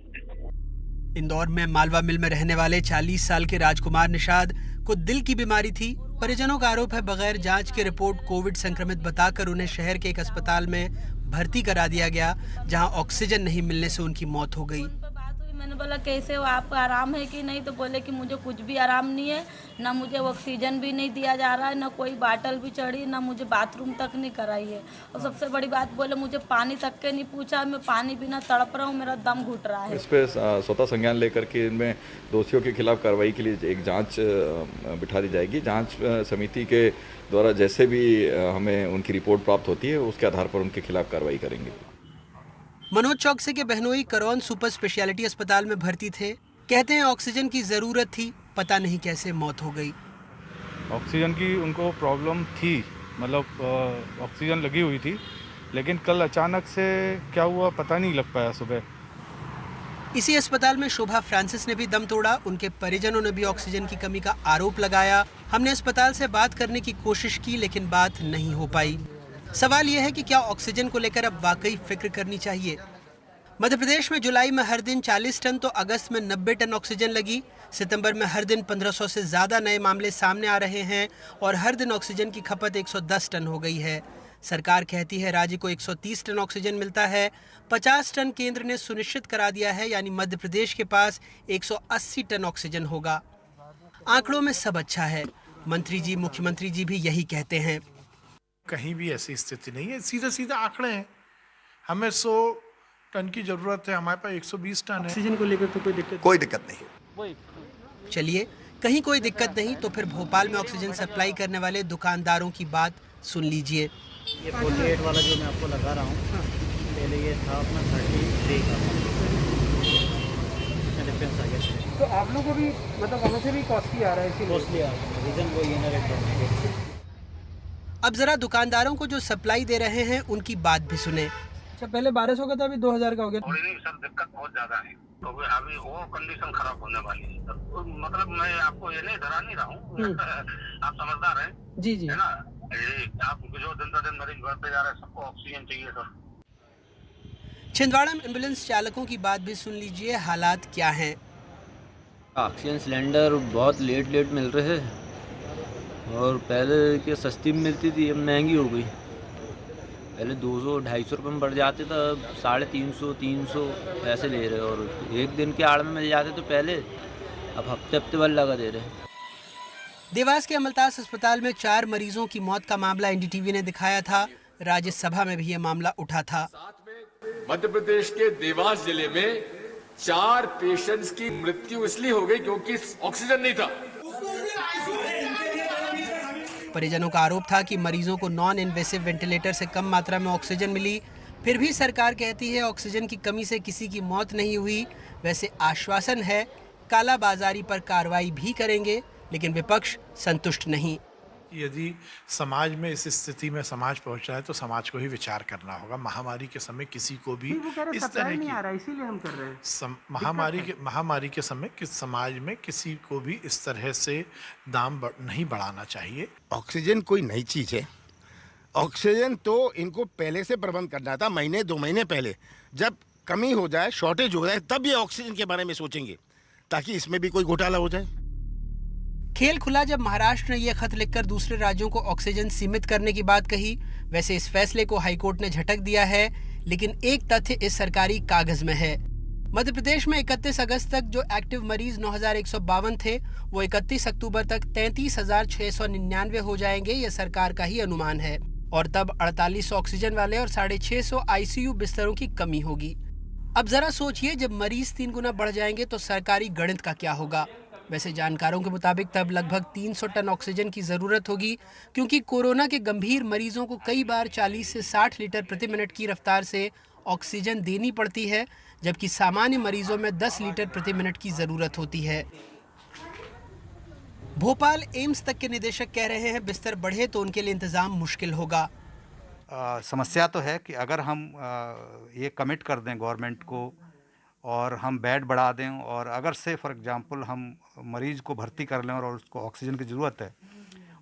इंदौर में मालवा मिल में रहने वाले 40 साल के राजकुमार निषाद को दिल की बीमारी थी। परिजनों का आरोप है बगैर जांच के रिपोर्ट कोविड संक्रमित बताकर उन्हें शहर के एक अस्पताल में भर्ती करा दिया गया, जहां ऑक्सीजन नहीं मिलने से उनकी मौत हो गई। मैंने बोला कैसे हो, आपको आराम है कि नहीं? तो बोले कि मुझे कुछ भी आराम नहीं है, ना मुझे ऑक्सीजन भी नहीं दिया जा रहा है, ना कोई बाटल भी चढ़ी, ना मुझे बाथरूम तक नहीं कराई है। और सबसे बड़ी बात बोले मुझे पानी तक के नहीं पूछा, मैं पानी बिना तड़प रहा हूँ, मेरा दम घुट रहा है। इस पे स्वतः संज्ञान लेकर के इनमें दोषियों के खिलाफ कार्रवाई के लिए एक जाँच बिठा दी जाएगी। जाँच समिति के द्वारा जैसे भी हमें उनकी रिपोर्ट प्राप्त होती है उसके आधार पर उनके खिलाफ कार्रवाई करेंगे। मनोज चौकसे के बहनोई करौन सुपर स्पेशलिटी अस्पताल में भर्ती थे। कहते हैं ऑक्सीजन की जरूरत थी, पता नहीं कैसे मौत हो गई। ऑक्सीजन की उनको प्रॉब्लम थी, मतलब ऑक्सीजन लगी हुई थी, लेकिन कल अचानक से क्या हुआ पता नहीं लग पाया सुबह। इसी अस्पताल में शोभा फ्रांसिस ने भी दम तोड़ा। उनके परिजनों ने भी ऑक्सीजन की कमी का आरोप लगाया। हमने अस्पताल से बात करने की कोशिश की, लेकिन बात नहीं हो पाई। सवाल यह है कि क्या ऑक्सीजन को लेकर अब वाकई फिक्र करनी चाहिए? मध्य प्रदेश में जुलाई में हर दिन 40 टन तो अगस्त में 90 टन ऑक्सीजन लगी। सितंबर में हर दिन 1500 से ज़्यादा नए मामले सामने आ रहे हैं और हर दिन ऑक्सीजन की खपत 110 टन हो गई है। सरकार कहती है राज्य को 130 टन ऑक्सीजन मिलता है। 50 टन केंद्र ने सुनिश्चित करा दिया है, यानी मध्य प्रदेश के पास 180 टन ऑक्सीजन होगा। आंकड़ों में सब अच्छा है, मंत्री जी, मुख्यमंत्री जी भी यही कहते हैं। कहीं भी ऐसी स्थिति नहीं है, सीधे सीधे आंकड़े हैं। हमें 100 टन की जरूरत है, हमारे पास 120 टन है। ऑक्सीजन को लेकर तो कोई दिक्कत नहीं। चलिए, कहीं कोई दिक्कत नहीं तो फिर भोपाल में ऑक्सीजन सप्लाई करने वाले दुकानदारों की बात सुन लीजिए। ये 48 वाला जो मैं आपको लगा रहा हूँ, पहले ये था अपना 33 का, डिफरेंस आ गया। तो आप लोगों को भी मतलब वहाँ से भी कॉस्टली आ रहा है? इसी कॉस्टली आ रहा है, रीज़न वही है ना, रेट बढ़ने के। अब जरा दुकानदारों को जो सप्लाई दे रहे हैं उनकी बात भी सुने। अच्छा, पहले 1200 का था, अभी 2000 का हो गया। सर दिक्कत बहुत ज्यादा है, तो अभी वो कंडीशन खराब होने वाली है सर। तो मतलब मैं आपको ये नहीं डरा नहीं रहा हूँ, आप समझदार हैं जी जी, है ना। आप जो दिन दिन मरीज बढ़ते जा रहे हैं, सबको ऑक्सीजन चाहिए सर। छिंदवाड़ा में एम्बुलेंस चालकों की बात भी सुन लीजिए, हालात क्या हैं। ऑक्सीजन सिलेंडर बहुत लेट मिल रहे हैं, और पहले के सस्ती में मिलती थी, अब महंगी हो गई। पहले 200-250 रुपये में बढ़ जाते थे, अब 350-300 ऐसे ले रहे, और एक दिन के आड़ में मिल जाते तो पहले, अब हफ्ते भर लगा दे रहे। देवास के अमलतास अस्पताल में 4 मरीजों की मौत का मामला एनडीटीवी ने दिखाया था। राज्यसभा में भी ये मामला उठा था। मध्य प्रदेश के देवास जिले में 4 पेशेंट्स की मृत्यु इसलिए हो गई क्योंकि ऑक्सीजन नहीं था। परिजनों का आरोप था कि मरीजों को नॉन इन्वेसिव वेंटिलेटर से कम मात्रा में ऑक्सीजन मिली। फिर भी सरकार कहती है ऑक्सीजन की कमी से किसी की मौत नहीं हुई। वैसे आश्वासन है कालाबाजारी पर कार्रवाई भी करेंगे, लेकिन विपक्ष संतुष्ट नहीं। यदि समाज में इस स्थिति में समाज पहुंचा है तो समाज को ही विचार करना होगा। महामारी के समय किसी को भी इस तरह की इसीलिए हम कर रहे हैं। महामारी के समय समाज में किसी को भी इस तरह से दाम नहीं बढ़ाना चाहिए। ऑक्सीजन कोई नई चीज है। ऑक्सीजन तो इनको पहले से प्रबंध करना था, 1-2 महीने पहले। जब कमी हो जाए, शॉर्टेज हो जाए, तब ये ऑक्सीजन के बारे में सोचेंगे, ताकि इसमें भी कोई घोटाला हो जाए। खेल खुला जब महाराष्ट्र ने यह खत लिखकर दूसरे राज्यों को ऑक्सीजन सीमित करने की बात कही। वैसे इस फैसले को हाईकोर्ट ने झटक दिया है, लेकिन एक तथ्य इस सरकारी कागज में है। मध्य प्रदेश में 31 अगस्त तक जो एक्टिव मरीज 9152 थे, वो 31 अक्टूबर तक 33,699 हो जाएंगे। यह सरकार का ही अनुमान है, और तब 4800 ऑक्सीजन वाले और 650 आईसीयू बिस्तरों की कमी होगी। अब जरा सोचिए, जब मरीज 3 गुना बढ़ जाएंगे तो सरकारी गणित का क्या होगा। वैसे जानकारों के मुताबिक तब लगभग 300 टन ऑक्सीजन की ज़रूरत होगी, क्योंकि कोरोना के गंभीर मरीजों को कई बार 40 से 60 लीटर प्रति मिनट की रफ्तार से ऑक्सीजन देनी पड़ती है, जबकि सामान्य मरीजों में 10 लीटर प्रति मिनट की ज़रूरत होती है। भोपाल एम्स तक के निदेशक कह रहे हैं बिस्तर बढ़े तो उनके लिए इंतज़ाम मुश्किल होगा। समस्या तो है कि अगर हम ये कमिट कर दें गवर्नमेंट को और हम बेड बढ़ा दें, और अगर से फॉर एग्जांपल हम मरीज़ को भर्ती कर लें और उसको ऑक्सीजन की ज़रूरत है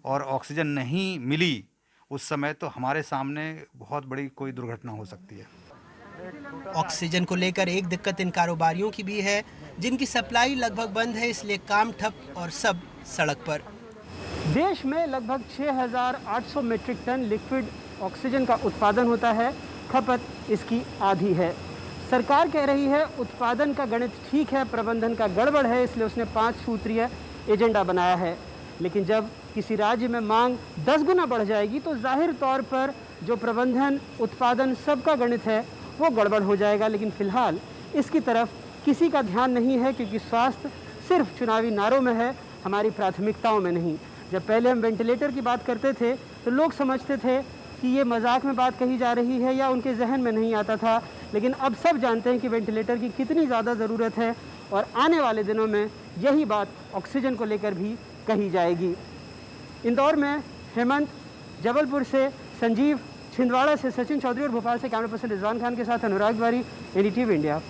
और ऑक्सीजन नहीं मिली उस समय, तो हमारे सामने बहुत बड़ी कोई दुर्घटना हो सकती है। ऑक्सीजन को लेकर एक दिक्कत इन कारोबारियों की भी है, जिनकी सप्लाई लगभग बंद है, इसलिए काम ठप और सब सड़क पर। देश में लगभग 6,800 मीट्रिक टन लिक्विड ऑक्सीजन का उत्पादन होता है, खपत इसकी आधी है। सरकार कह रही है उत्पादन का गणित ठीक है, प्रबंधन का गड़बड़ है, इसलिए उसने 5 सूत्रीय एजेंडा बनाया है। लेकिन जब किसी राज्य में मांग 10 गुना बढ़ जाएगी तो जाहिर तौर पर जो प्रबंधन, उत्पादन सबका गणित है वो गड़बड़ हो जाएगा। लेकिन फिलहाल इसकी तरफ किसी का ध्यान नहीं है, क्योंकि स्वास्थ्य सिर्फ चुनावी नारों में है, हमारी प्राथमिकताओं में नहीं। जब पहले हम वेंटिलेटर की बात करते थे तो लोग समझते थे कि ये मजाक में बात कही जा रही है या उनके जहन में नहीं आता था, लेकिन अब सब जानते हैं कि वेंटिलेटर की कितनी ज़्यादा ज़रूरत है, और आने वाले दिनों में यही बात ऑक्सीजन को लेकर भी कही जाएगी। इंदौर में हेमंत, जबलपुर से संजीव, छिंदवाड़ा से सचिन चौधरी और भोपाल से कैमरा पर्सन रिजवान खान के साथ अनुराग तिवारी, एनडीटीवी इंडिया।